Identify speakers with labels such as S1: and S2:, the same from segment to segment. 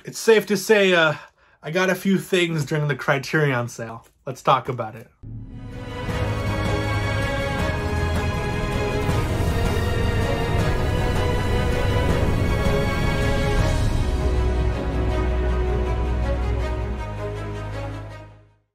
S1: It's safe to say I got a few things during the Criterion sale. Let's talk about it.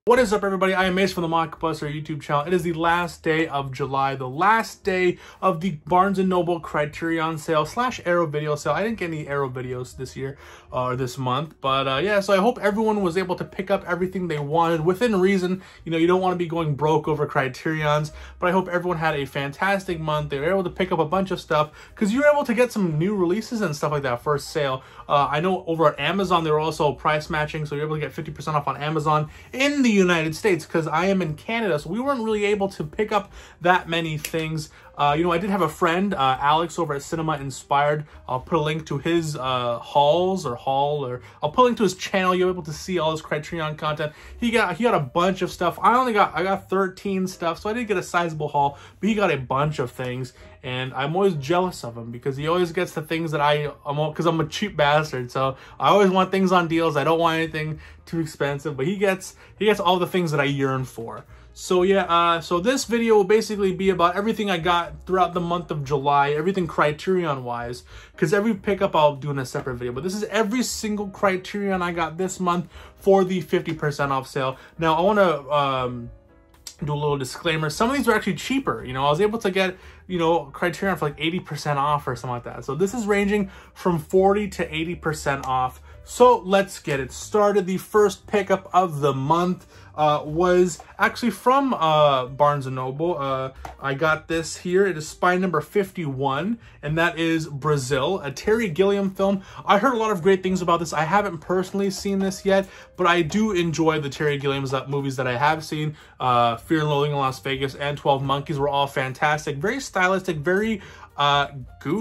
S1: What is up, everybody? I am Mace from the Mockbuster YouTube channel. It is the last day of July, the last day of the Barnes & Noble Criterion sale / Arrow video sale. I didn't get any Arrow videos this year or this month, but yeah, so I hope everyone was able to pick up everything they wanted within reason. You know, you don't want to be going broke over Criterions, but I hope everyone had a fantastic month. They were able to pick up a bunch of stuff because you were able to get some new releases and stuff like that first sale. I know over at Amazon, they were also price matching, so you're able to get 50% off on Amazon in the United States because I am in Canada, so we weren't really able to pick up that many things. You know, I did have a friend, Alex, over at Cinema Inspired. I'll put a link to his I'll put a link to his channel. You'll be able to see all his Criterion content. He got a bunch of stuff. I got 13 stuff, so I didn't get a sizable haul, but he got a bunch of things, and I'm always jealous of him because he always gets the things that because I'm a cheap bastard, so I always want things on deals. I don't want anything too expensive, but he gets all the things that I yearn for. So yeah, so this video will basically be about everything I got throughout the month of July, everything Criterion wise, because every pickup I'll do in a separate video, but this is every single Criterion I got this month for the 50% off sale. Now I want to do a little disclaimer. Some of these are actually cheaper. You know, I was able to get, you know, Criterion for like 80% off or something like that. So this is ranging from 40 to 80% off. So let's get it started. The first pickup of the month was actually from Barnes & Noble. I got this here. It is spine number 51, and that is Brazil, a Terry Gilliam film. I heard a lot of great things about this. I haven't personally seen this yet, but I do enjoy the Terry Gilliam movies that I have seen. Fear and Loathing in Las Vegas and 12 Monkeys were all fantastic. Very stylistic, very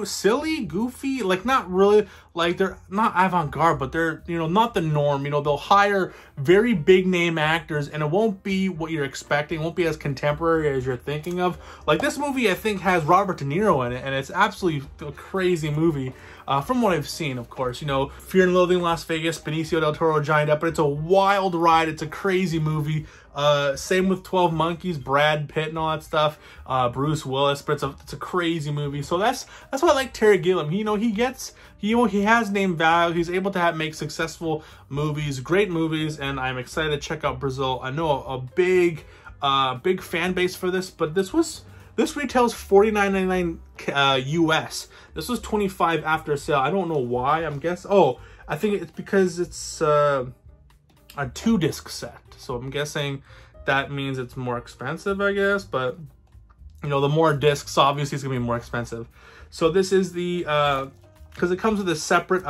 S1: silly, goofy, like not really, like they're not avant-garde, but they're, you know, not the norm. You know, they'll hire very big name actors and it won't be what you're expecting. It won't be as contemporary as you're thinking of. Like this movie, I think, has Robert De Niro in it, and it's absolutely a crazy movie. From what I've seen, of course, you know, Fear and Loathing in Las Vegas, Benicio del Toro giant up, but it's a wild ride. It's a crazy movie. Same with 12 Monkeys, Brad Pitt and all that stuff, Bruce Willis, but it's a crazy movie. So that's why I like Terry Gilliam. You know, he has name value. He's able to make successful movies, great movies, and I'm excited to check out Brazil. I know a big fan base for this, but this retails $49.99 US. This was $25 after sale. I don't know why. I think it's because it's a 2-disc set. So I'm guessing that means it's more expensive, I guess. But, you know, the more discs, obviously it's going to be more expensive. So this is the, because it comes with a separate,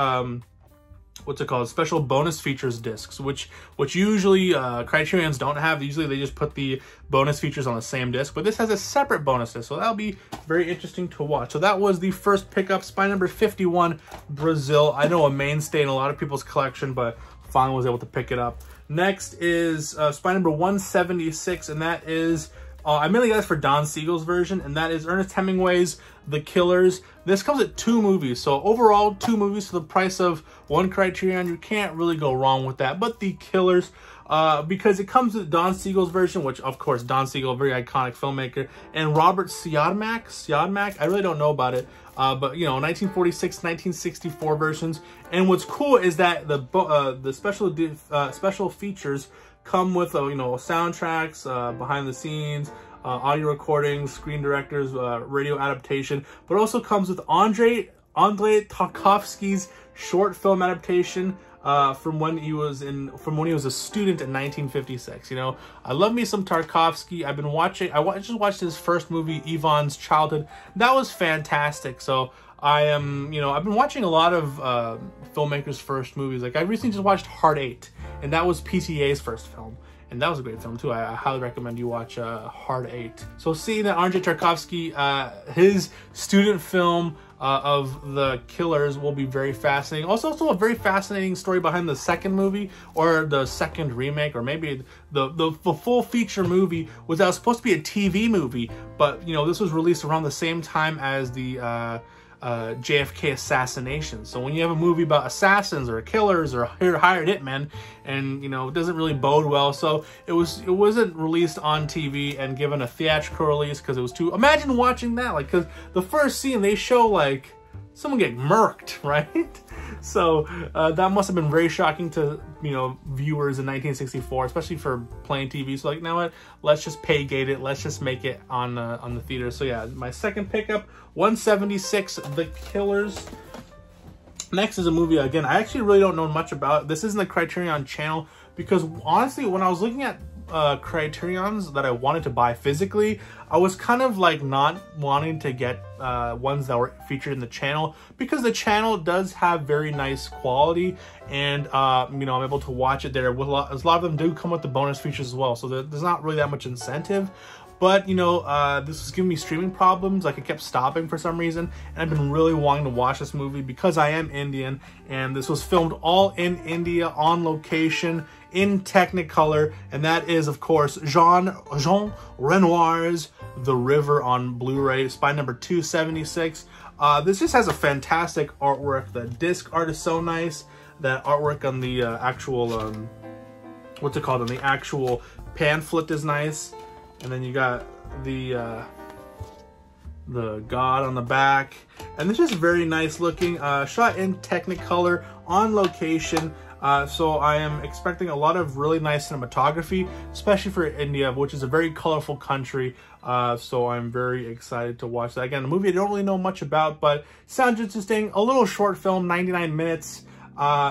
S1: what's it called? Special bonus features discs, which usually Criterions don't have. Usually they just put the bonus features on the same disc, but this has a separate bonus disc, so that'll be very interesting to watch. So that was the first pickup, spine number 51, Brazil. I know a mainstay in a lot of people's collection, but finally was able to pick it up. Next is spine number 176, and that is, I mainly got this for Don Siegel's version, and that is Ernest Hemingway's The Killers. This comes with 2 movies, so overall 2 movies for the price of 1 Criterion. You can't really go wrong with that. But The Killers, because it comes with Don Siegel's version, which of course Don Siegel, a very iconic filmmaker, and Robert Siodmak, I really don't know about it, but you know, 1946, 1964 versions. And what's cool is that the special features come with you know, soundtracks, behind the scenes, audio recordings, screen directors, radio adaptation, but also comes with Andrei Tarkovsky's short film adaptation from when he was a student in 1956. You know, I love me some Tarkovsky. I just watched his first movie, Ivan's Childhood. That was fantastic. So I've been watching a lot of filmmakers' first movies. Like I recently just watched Hard 8, and that was PTA's first film. And that was a great film too. I highly recommend you watch Hard 8. So seeing that Andrei Tarkovsky, his student film of The Killers will be very fascinating. Also a very fascinating story behind the second movie, or the second remake, or maybe the full feature movie was supposed to be a TV movie, but you know, this was released around the same time as the JFK assassination. So when you have a movie about assassins or killers or hired hitmen, and you know, it doesn't really bode well. So it wasn't released on TV and given a theatrical release because it was too. Imagine watching that, like, because the first scene they show like someone get murked, right? So that must have been very shocking to, you know, viewers in 1964, especially for plain TV. So like, you know what? Let's just pay gate it. Let's just make it on the theater. So yeah, my second pickup, 176, The Killers. Next is a movie, again, I actually really don't know much about. This isn't the Criterion channel because honestly, when I was looking at Criterions that I wanted to buy physically, I was kind of like not wanting to get ones that were featured in the channel because the channel does have very nice quality, and you know, I'm able to watch it there with a lot of them do come with the bonus features as well, so there's not really that much incentive. But, you know, this was giving me streaming problems. Like, it kept stopping for some reason. And I've been really wanting to watch this movie because I am Indian. And this was filmed all in India, on location, in Technicolor. And that is, of course, Jean Renoir's The River on Blu-ray, spine number 276. This just has a fantastic artwork. The disc art is so nice. That artwork on the actual, what's it called? On the actual pamphlet is nice. And then you got the god on the back, and it's just very nice looking, shot in Technicolor on location. So I am expecting a lot of really nice cinematography, especially for India, which is a very colorful country. So I'm very excited to watch that. Again, a movie I don't really know much about, but sounds interesting. A little short film, 99 minutes.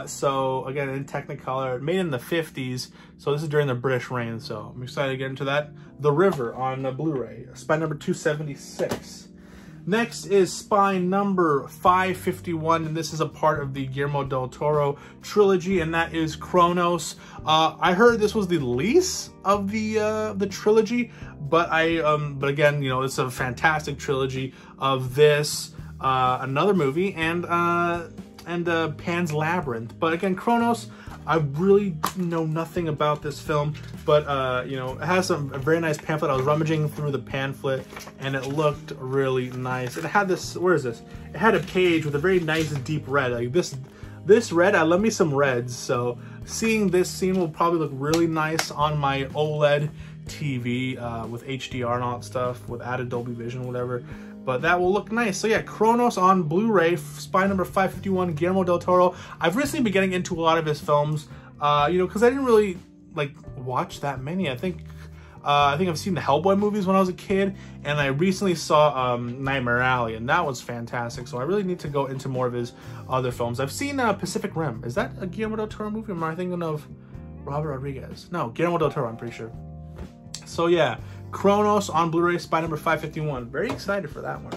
S1: So again, in Technicolor, made in the 50s. So this is during the British reign. So I'm excited to get into that. The River on Blu-ray, spine number 276. Next is spine number 551, and this is a part of the Guillermo del Toro trilogy, and that is Chronos. I heard this was the least of the trilogy, but but again, you know, it's a fantastic trilogy of this, another movie, and Pan's Labyrinth. But again, Chronos, I really know nothing about this film, but you know, it has a very nice pamphlet. I was rummaging through the pamphlet and it looked really nice. It had this, where is this? It had a page with a very nice deep red. Like this red, I love me some reds. So seeing this scene will probably look really nice on my OLED TV with HDR and all that stuff, with added Dolby Vision, whatever. But that will look nice. So yeah, Chronos on Blu-ray, spine number 551, Guillermo del Toro. I've recently been getting into a lot of his films, you know, because I didn't really like watch that many. I think I've seen the Hellboy movies when I was a kid, and I recently saw Nightmare Alley, and that was fantastic. So I really need to go into more of his other films. I've seen Pacific Rim. Is that a Guillermo del Toro movie? Or am I thinking of Robert Rodriguez? No, Guillermo del Toro, I'm pretty sure. So yeah, Chronos on Blu-ray, spine number 551. Very excited for that one.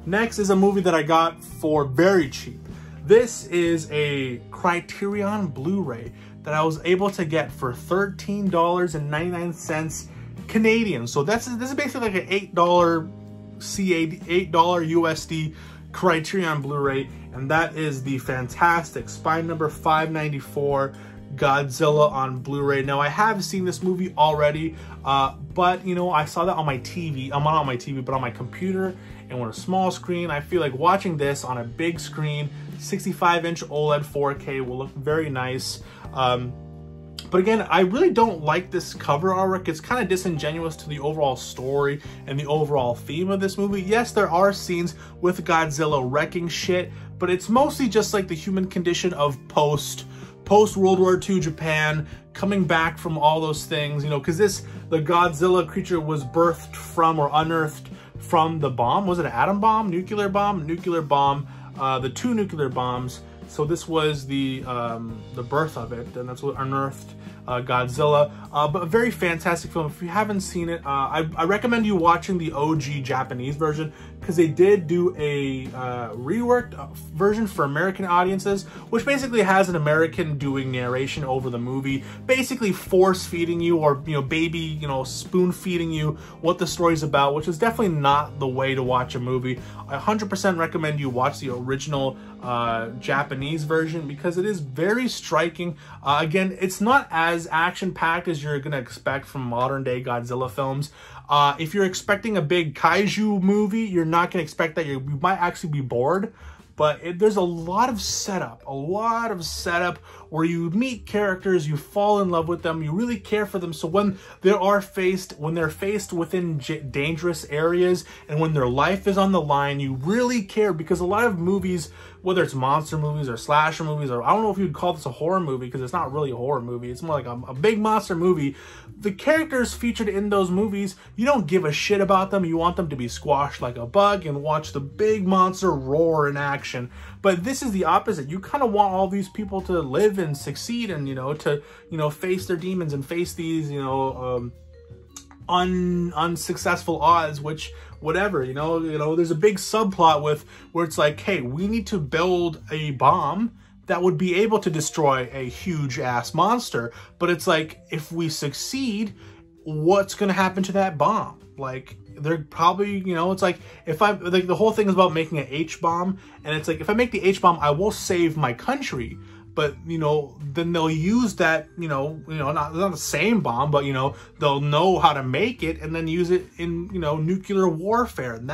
S1: Next is a movie that I got for very cheap. This is a Criterion Blu-ray that I was able to get for $13.99 Canadian. So this is basically like an $8 USD Criterion Blu-ray, and that is the fantastic spine number 594 Godzilla on Blu-ray. Now, I have seen this movie already, but you know, I saw that on my TV. I'm not on my TV, but on my computer and on a small screen. I feel like watching this on a big screen, 65-inch OLED 4K will look very nice. But again, I really don't like this cover artwork. It's kind of disingenuous to the overall story and the overall theme of this movie. Yes, there are scenes with Godzilla wrecking shit, but it's mostly just like the human condition of post-World War II Japan, coming back from all those things, you know, because the Godzilla creature was birthed from or unearthed from the bomb. Was it an atom bomb? Nuclear bomb? Nuclear bomb. The two nuclear bombs. So this was the birth of it, and that's what unearthed Godzilla. But a very fantastic film. If you haven't seen it, I recommend you watching the OG Japanese version, because they did do a reworked version for American audiences, which basically has an American doing narration over the movie, basically force feeding you, or you know, baby, you know, spoon feeding you what the story's about, which is definitely not the way to watch a movie. I 100% recommend you watch the original Japanese version, because it is very striking. Again, it's not as action-packed as you're gonna expect from modern day Godzilla films. If you're expecting a big kaiju movie, you're not going to expect that. You might actually be bored. But there's a lot of setup where you meet characters, you fall in love with them, you really care for them. So when they're faced within dangerous areas and when their life is on the line, you really care, because a lot of movies, whether it's monster movies or slasher movies, or I don't know if you'd call this a horror movie, because it's not really a horror movie. It's more like a big monster movie. The characters featured in those movies, you don't give a shit about them. You want them to be squashed like a bug and watch the big monster roar in action. But this is the opposite. You kind of want all these people to live and succeed, and to face their demons and face these unsuccessful odds, which whatever, there's a big subplot where it's like, hey, we need to build a bomb that would be able to destroy a huge ass monster. But it's like, if we succeed, what's going to happen to that bomb? Like, they're probably, it's like, the whole thing is about making an H-bomb, and it's like, if I make the H-bomb, I will save my country. But, then they'll use that, not the same bomb, but, they'll know how to make it and then use it in, nuclear warfare. And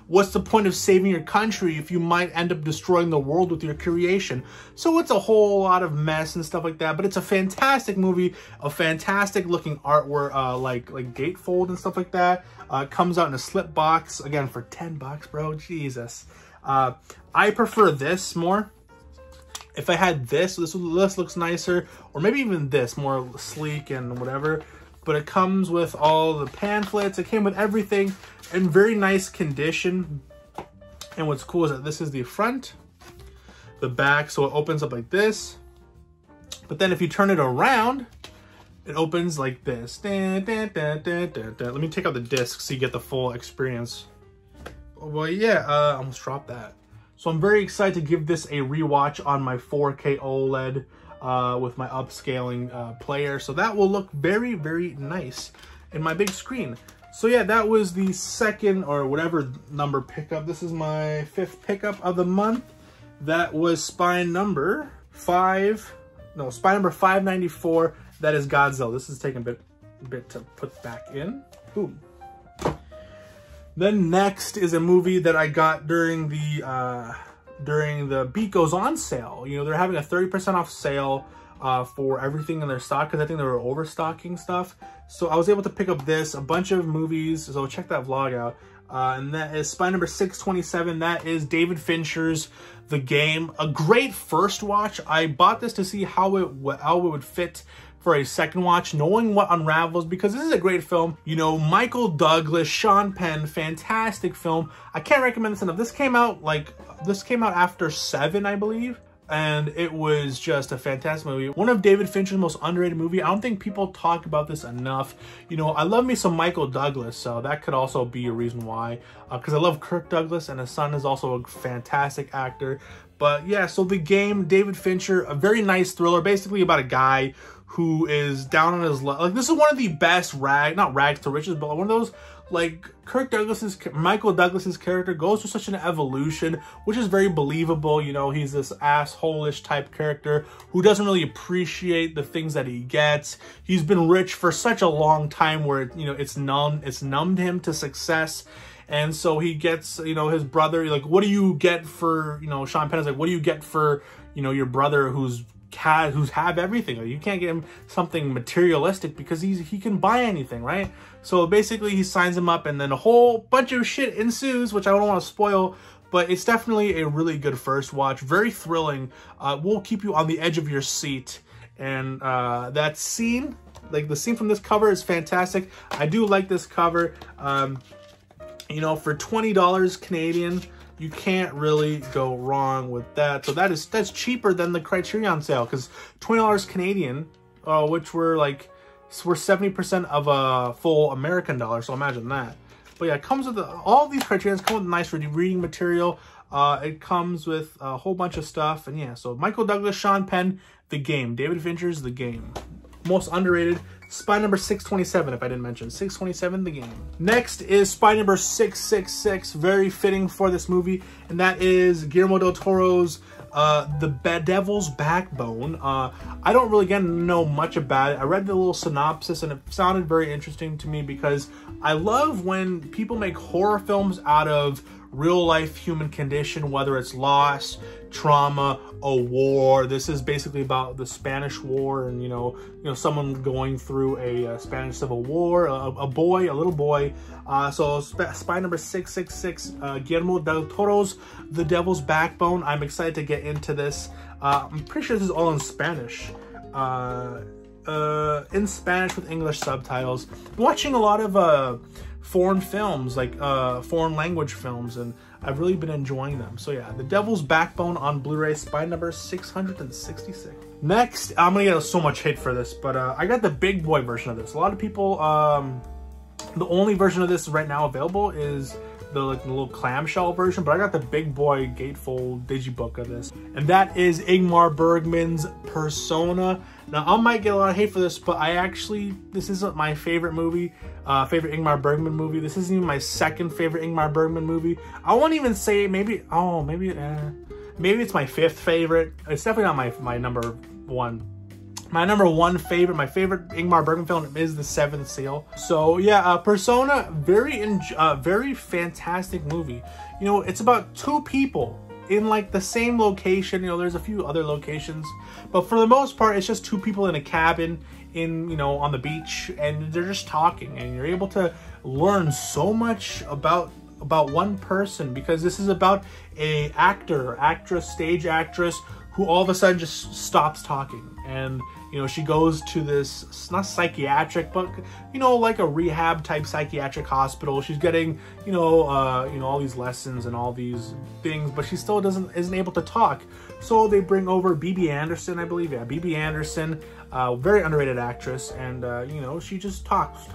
S1: what's the point of saving your country if you might end up destroying the world with your creation? So it's a whole lot of mess and stuff like that. But it's a fantastic movie, a fantastic looking artwork, like gatefold and stuff like that. Comes out in a slip box, again, for $10, bro. Jesus. I prefer this more. If I had this looks nicer, or maybe even this, more sleek and whatever. But it comes with all the pamphlets. It came with everything in very nice condition. And what's cool is that this is the front, the back, so it opens up like this. But then if you turn it around, it opens like this. Let me take out the disc so you get the full experience. Well, yeah, I almost dropped that. So I'm very excited to give this a rewatch on my 4K OLED with my upscaling player. So that will look very, very nice in my big screen. So yeah, that was the second or whatever number pickup. This is my 5th pickup of the month. That was spine number 594. That is Godzilla. This is taking a bit to put back in. Boom. Then next is a movie that I got during the Beat Goes On sale. They're having a 30% off sale for everything in their stock, because I think they were overstocking stuff. So I was able to pick up a bunch of movies. So check that vlog out. And that is spine number 627. That is David Fincher's The Game. A great first watch. I bought this to see how it would fit for a second watch, knowing what unravels, because this is a great film. Michael Douglas, Sean Penn, fantastic film. I can't recommend this enough. This came out after 7, I believe, and it was just a fantastic movie. One of David Fincher's most underrated movie. I don't think people talk about this enough. I love me some Michael Douglas, so that could also be a reason why, because I love Kirk Douglas, and his son is also a fantastic actor. But yeah, so The Game, David Fincher, a very nice thriller, basically about a guy who is down on his luck. Like, this is one of the best not rags to riches, but one of those, like, Michael Douglas's character goes through such an evolution, which is very believable. He's this asshole-ish type character who doesn't really appreciate the things that he gets. He's been rich for such a long time where, it's numbed him to success. And so he gets, his brother, like, what do you get for, Sean Penn is like, what do you get for, your brother who's have everything? You can't get him something materialistic because he can buy anything, right? So basically he signs him up, and then a whole bunch of shit ensues, which I don't want to spoil, but it's definitely a really good first watch. Very thrilling. Will keep you on the edge of your seat. And that scene, like the scene from this cover, is fantastic. I do like this cover. For $20 Canadian, you can't really go wrong with that. So that's cheaper than the Criterion sale, because $20 Canadian, which we're 70% of a full American dollar. So imagine that. But yeah, it comes with all these Criterions come with nice reading material. It comes with a whole bunch of stuff, and yeah. So Michael Douglas, Sean Penn, The Game. David Fincher's The Game. Most underrated. Spine number 627, if I didn't mention. 627, The Game. Next is spine number 666, very fitting for this movie, and that is Guillermo del Toro's The Devil's Backbone. I don't really know much about it. I read the little synopsis and it sounded very interesting to me because I love when people make horror films out of real life human condition, whether it's loss, trauma, a war. This is basically about the Spanish War and, you know, someone going through a Spanish Civil War, a little boy. So spy number 666, Guillermo del Toro's The Devil's Backbone. I'm excited to get into this. I'm pretty sure this is all in Spanish. In Spanish with English subtitles. I'm watching a lot of foreign films, like foreign language films, and I've really been enjoying them. So yeah, The Devil's Backbone on Blu-ray, spy number 666. Next, I'm gonna get so much hate for this, but I got the big boy version of this. A lot of people, the only version of this right now available is the little clamshell version, but I got the big boy gatefold digibook of this, and that is Ingmar Bergman's Persona. Now, I might get a lot of hate for this, but this isn't my favorite movie, favorite Ingmar Bergman movie. This isn't even my second favorite Ingmar Bergman movie. I won't even say maybe it's my fifth favorite. It's definitely not my number one. My number one favorite, my favorite Ingmar Bergman film is The Seventh Seal. So yeah, Persona, very fantastic movie. You know, it's about two people in like the same location. You know, there's a few other locations, but for the most part, it's just two people in a cabin on the beach, and they're just talking, and you're able to learn so much about one person, because this is about a stage actress who all of a sudden just stops talking. And she goes to this, not psychiatric, but like a rehab type psychiatric hospital. She's getting all these lessons and all these things, but she still isn't able to talk. So they bring over Bibi Andersson, I believe. Yeah, Bibi Andersson, very underrated actress, and she just talks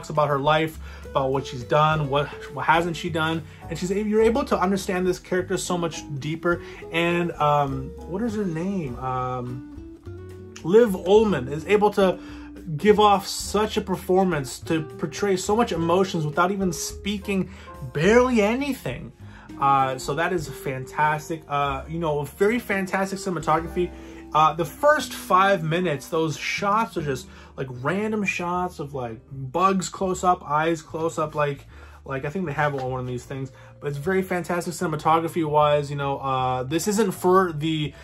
S1: about her life, about what she's done, what hasn't she done, and you're able to understand this character so much deeper. And what is her name? Liv Ullmann is able to give off such a performance, to portray so much emotions without even speaking barely anything. So that is fantastic. Very fantastic cinematography. The first 5 minutes, those shots are just like random shots of like bugs close up, eyes close up, like I think they have one of these things, but it's very fantastic cinematography wise. This is for the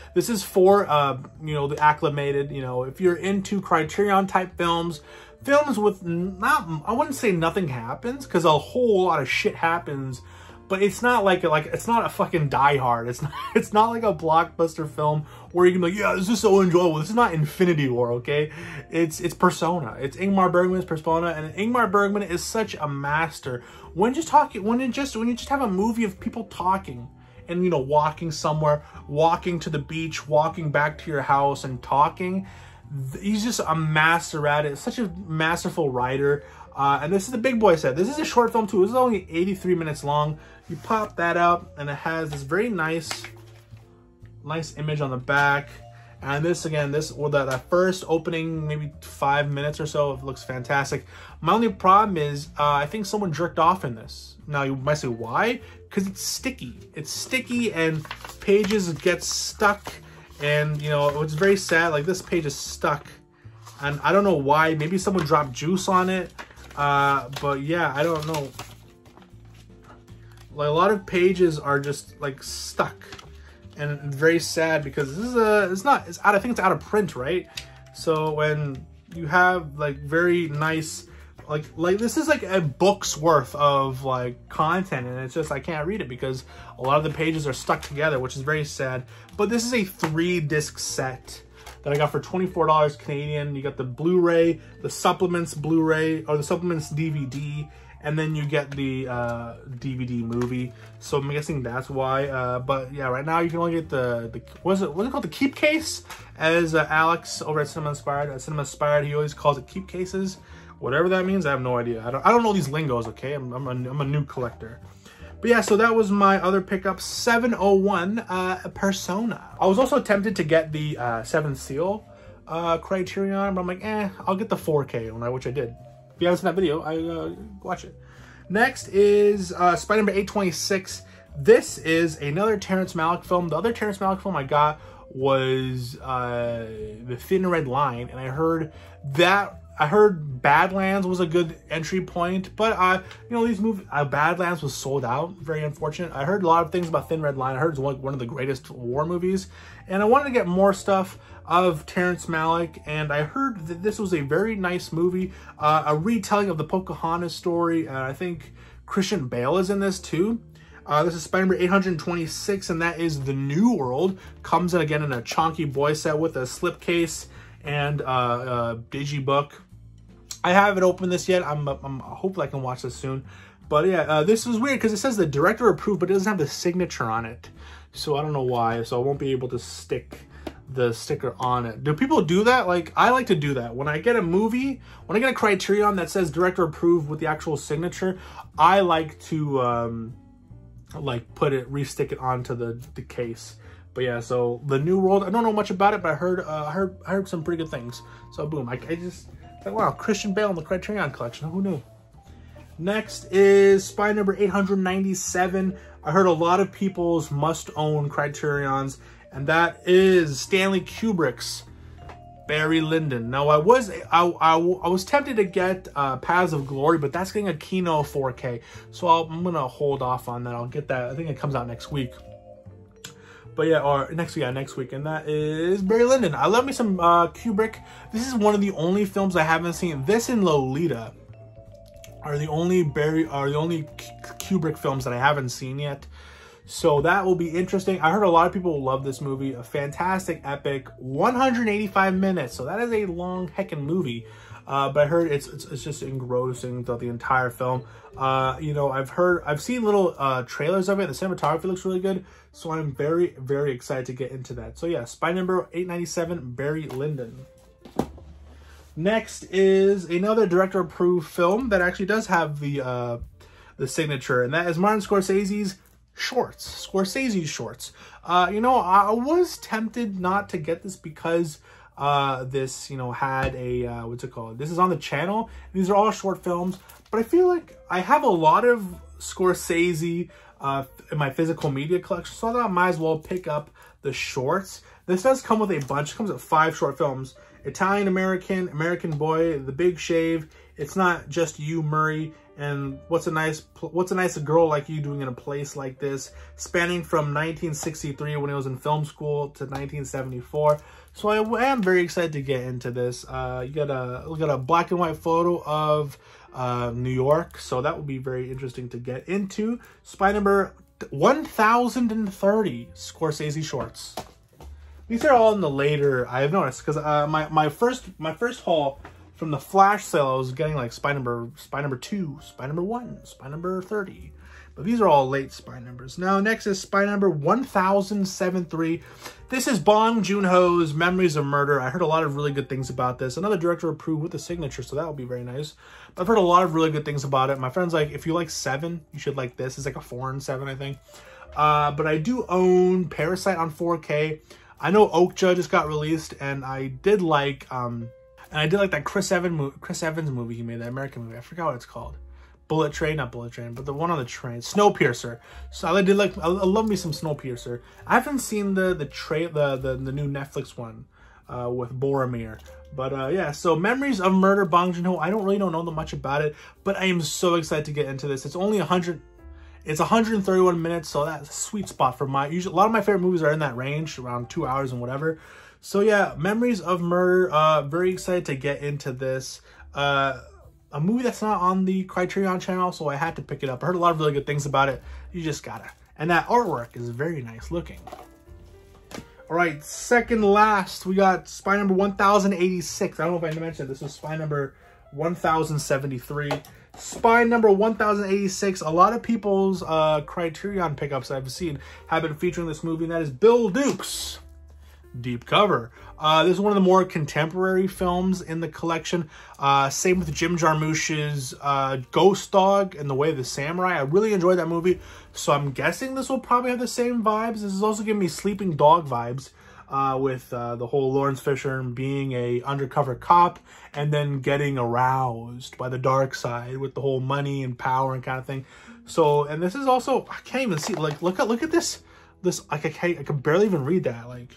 S1: acclimated, if you're into Criterion type films with I wouldn't say nothing happens, because a whole lot of shit happens, but it's not like it's not a fucking Die Hard. It's not like a blockbuster film where you can be like, yeah, this is so enjoyable. This is not Infinity War, okay? It's Persona. It's Ingmar Bergman's Persona, and Ingmar Bergman is such a master. When you just have a movie of people talking and walking somewhere, walking to the beach, walking back to your house and talking, he's just a master at it. Such a masterful writer. And this is the big boy set. This is a short film too. This is only 83 minutes long. You pop that out and it has this very nice image on the back. And that first opening, maybe 5 minutes or so, it looks fantastic. My only problem is, I think someone jerked off in this. Now you might say, why? Because it's sticky. It's sticky and pages get stuck. And it's very sad. Like, this page is stuck. And I don't know why. Maybe someone dropped juice on it. But yeah, I don't know. Like, a lot of pages are just like stuck, and very sad, because this is I think it's out of print, right? So when you have like very nice, like this is like a book's worth of like content, and it's just, I can't read it because a lot of the pages are stuck together, which is very sad. But this is a 3-disc set that I got for $24 Canadian. You got the Blu-ray, the supplements Blu-ray, or the supplements DVD, and then you get the DVD movie. So I'm guessing that's why. But yeah, right now you can only get the what's it called? The keep case, as Alex over at Cinema Inspired, he always calls it keep cases. Whatever that means, I have no idea. I don't know these lingos. Okay, I'm a new collector. But yeah, so that was my other pickup, 701 Persona. I was also tempted to get the Seventh Seal Criterion, but I'm like, I'll get the 4K one, which I did. If you haven't seen that video, watch it. Next is Spider-Man 826, this is another Terrence Malick film. The other Terrence Malick film I got was The Thin Red Line, and I heard Badlands was a good entry point, but you know, these movies, Badlands was sold out. Very unfortunate. I heard a lot of things about Thin Red Line. I heard it's one of the greatest war movies, and I wanted to get more stuff of Terrence Malick, and I heard that this was a very nice movie, a retelling of the Pocahontas story. I think Christian Bale is in this too. This is SpiderMan 826, and that is The New World. Comes in again in a chonky boy set with a slipcase and digibook. I haven't opened this yet. I'm hopefully I can watch this soon. But yeah, this is weird because it says the director approved, but it doesn't have the signature on it. So I don't know why. So I won't be able to stick the sticker on it. Do people do that? Like, I like to do that. When I get a movie, when I get a Criterion that says director approved with the actual signature, I like to like restick it onto the case. But yeah, so The New World, I don't know much about it, but I heard some pretty good things. So boom, I just like, wow, Christian Bale in the Criterion collection. Who knew? Next is SpiderMan 897. I heard a lot of people's must-own Criterions, and that is Stanley Kubrick's Barry Lyndon. Now, I was tempted to get Paths of Glory, but that's getting a Kino 4K, so I'm gonna hold off on that. I'll get that. I think it comes out next week. But yeah, or next week, and that is Barry Lyndon. I love me some Kubrick. This is one of the only films I haven't seen. This and Lolita are the only Kubrick films that I haven't seen yet. So that will be interesting. I heard a lot of people love this movie. A fantastic epic, 185 minutes. So that is a long heckin' movie. But I heard it's just engrossing throughout the entire film. You know, I've seen little trailers of it. The cinematography looks really good. So I'm very, very excited to get into that. So yeah, SpiderMan 897, Barry Lyndon. Next is another director-approved film that actually does have the signature, and that is Martin Scorsese's Shorts. Scorsese's Shorts. You know, I was tempted not to get this because this, you know, had a, what's it called? This is on the channel. These are all short films, but I feel like I have a lot of Scorsese in my physical media collection, so I thought I might as well pick up the shorts. This does come with a bunch. It comes with 5 short films. Italian American, American Boy, The Big Shave, It's Not Just You, Murray, and What's a Nice Girl Like You Doing in a Place Like This, spanning from 1963 when he was in film school to 1974. So I am very excited to get into this. You got a black and white photo of New York, so that will be very interesting to get into. SpiderMan 1030 Scorsese Shorts. These are all in the later, I've noticed, because my first haul from the flash sale, I was getting like SpiderMan 2, SpiderMan 1, SpiderMan 30. But these are all late SpiderMans. Now, next is SpiderMan 1073. This is Bong Joon-ho's Memories of Murder. I heard a lot of really good things about this. Another director approved with a signature, so that will be very nice. But I've heard a lot of really good things about it. My friend's like, if you like 7, you should like this. It's like a 4 and 7, I think. But I do own Parasite on 4K. I know Okja just got released, and I did like that Chris Evans movie he made, that American movie. I forgot what it's called. Not Bullet Train, but the one on the train, Snowpiercer. So I love me some Snowpiercer. I haven't seen the new Netflix one with Boromir. But yeah, so Memories of Murder, Bong Joon-ho. I don't really know much about it, but I am so excited to get into this. It's only 131 minutes, so that's a sweet spot for a lot of my favorite movies are in that range, around 2 hours and whatever. So yeah, Memories of Murder, very excited to get into this. A movie that's not on the Criterion channel, so I had to pick it up. I heard a lot of really good things about it. You just gotta. And that artwork is very nice looking. All right, second last, we got SpiderMan 1086. I don't know if I mentioned this was SpiderMan 1073. SpiderMan 1086. A lot of people's Criterion pickups I've seen have been featuring this movie, and that is Bill Duke's Deep Cover. This is one of the more contemporary films in the collection. Same with Jim Jarmusch's Ghost Dog and The Way of the Samurai. I really enjoyed that movie, so I'm guessing this will probably have the same vibes. This is also giving me Sleeping Dog vibes. with the whole Lawrence Fishburne being a undercover cop and then getting aroused by the dark side with the whole money and power and kind of thing. So, and this is also, I can't even see, like, look at this, like, I can barely even read that, like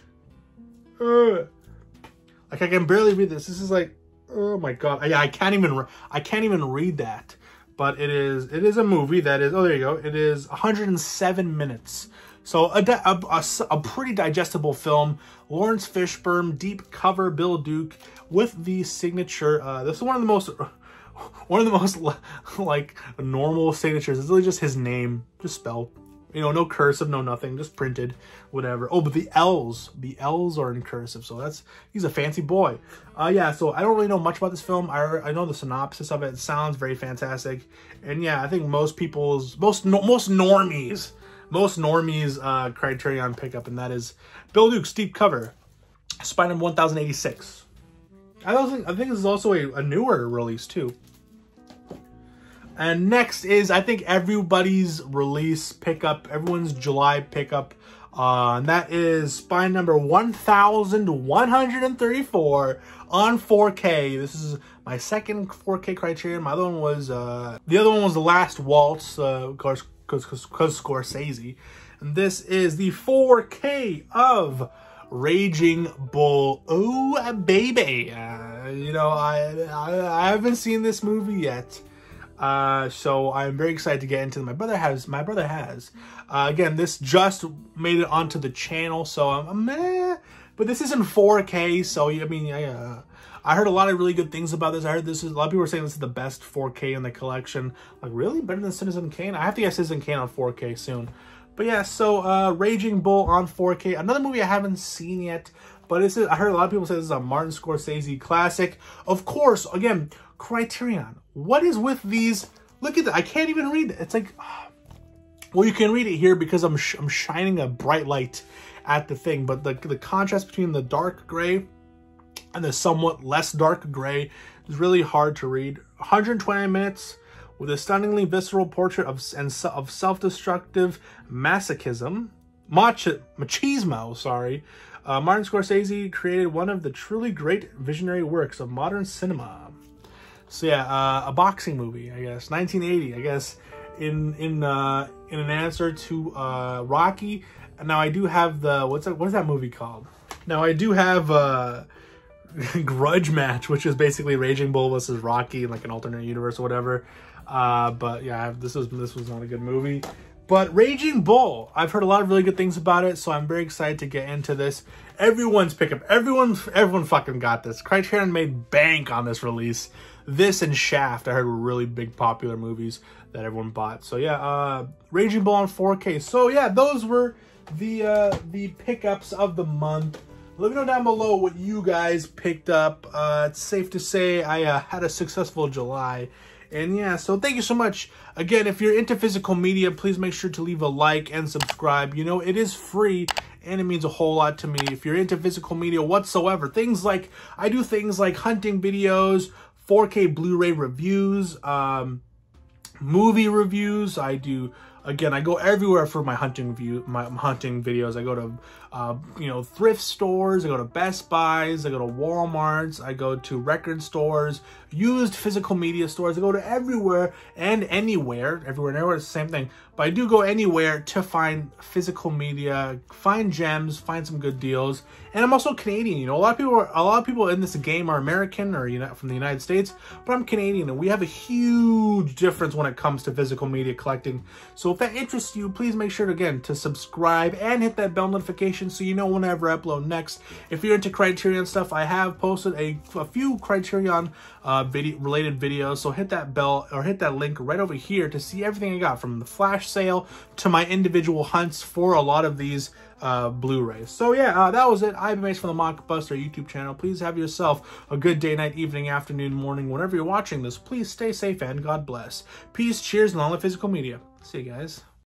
S1: I can barely read this. This is like, oh my God. Yeah, I can't even read that. But it is a movie that is, oh, there you go. It is 107 minutes. So a pretty digestible film. Lawrence Fishburne, deep cover Bill Duke with the signature. This is one of the most like normal signatures. It's really just his name, just spelled. You know, no cursive, no nothing, just printed, whatever. Oh, but the L's are in cursive, so he's a fancy boy. Yeah, so I don't really know much about this film. I know the synopsis of it. It sounds very fantastic, and yeah, I think most normies Criterion pickup, and that is Bill Duke's deep cover, SpiderMan 1086. I think this is also a newer release too. And next is, I think, everybody's release pickup, everyone's July pickup. And that is Spine number 1134 on 4K. This is my second 4K Criterion. My other one was, the Last Waltz, of course, because Scorsese. And this is the 4K of Raging Bull. Oh, baby. You know, I haven't seen this movie yet. So I'm very excited to get into it. My brother has. Again, this just made it onto the channel, so I'm but this isn't 4K, so I mean, I heard a lot of really good things about this. I heard a lot of people were saying this is the best 4K in the collection. Like, really? Better than Citizen Kane? I have to get Citizen Kane on 4K soon. But yeah, so Raging Bull on 4K. Another movie I haven't seen yet, but I heard a lot of people say this is a Martin Scorsese classic. Of course, again, Criterion. What is with these? Look at that. I can't even read it. It's like, well, you can read it here because I'm shining a bright light at the thing. But the contrast between the dark gray and the somewhat less dark gray is really hard to read. 129 minutes with a stunningly visceral portrait of self-destructive machismo. Sorry. Martin Scorsese created one of the truly great visionary works of modern cinema. So yeah, a boxing movie, I guess, 1980, I guess, in an answer to Rocky. Now I do have the what is that movie called? Now I do have Grudge Match, which is basically Raging Bull versus Rocky in like an alternate universe or whatever. But yeah, this was not a good movie. But Raging Bull, I've heard a lot of really good things about it, so I'm very excited to get into this. Everyone's pickup, everyone fucking got this. Criterion made bank on this release. This and Shaft, I heard, were really big popular movies that everyone bought. So yeah, Raging Bull on 4K. So yeah, those were the pickups of the month. Let me know down below what you guys picked up. It's safe to say I had a successful July. And yeah, so thank you so much. Again, if you're into physical media, please make sure to leave a like and subscribe. You know, it is free and it means a whole lot to me. If you're into physical media whatsoever, I do things like hunting videos, 4K Blu-ray reviews, movie reviews. I go everywhere for my hunting videos. I go to thrift stores, I go to Best Buys, I go to Walmarts, I go to record stores, used physical media stores. I go to everywhere and anywhere. Everywhere and everywhere, it's the same thing. But I do go anywhere to find physical media, find gems, find some good deals. And I'm also Canadian. You know, a lot of people in this game are American or from the United States, but I'm Canadian, and we have a huge difference when it comes to physical media collecting. So if that interests you, please make sure to subscribe and hit that bell notification so you know whenever I upload next. If you're into Criterion stuff, I have posted a few Criterion related videos, so hit that bell or hit that link right over here to see everything I got, from the flash sale to my individual hunts for a lot of these Blu-rays. So yeah, that was it. I've been Mace from the Mockbuster YouTube channel. Please have yourself a good day, night, evening, afternoon, morning, whenever you're watching this. Please stay safe and God bless. Peace, cheers, and all the physical media. See you guys.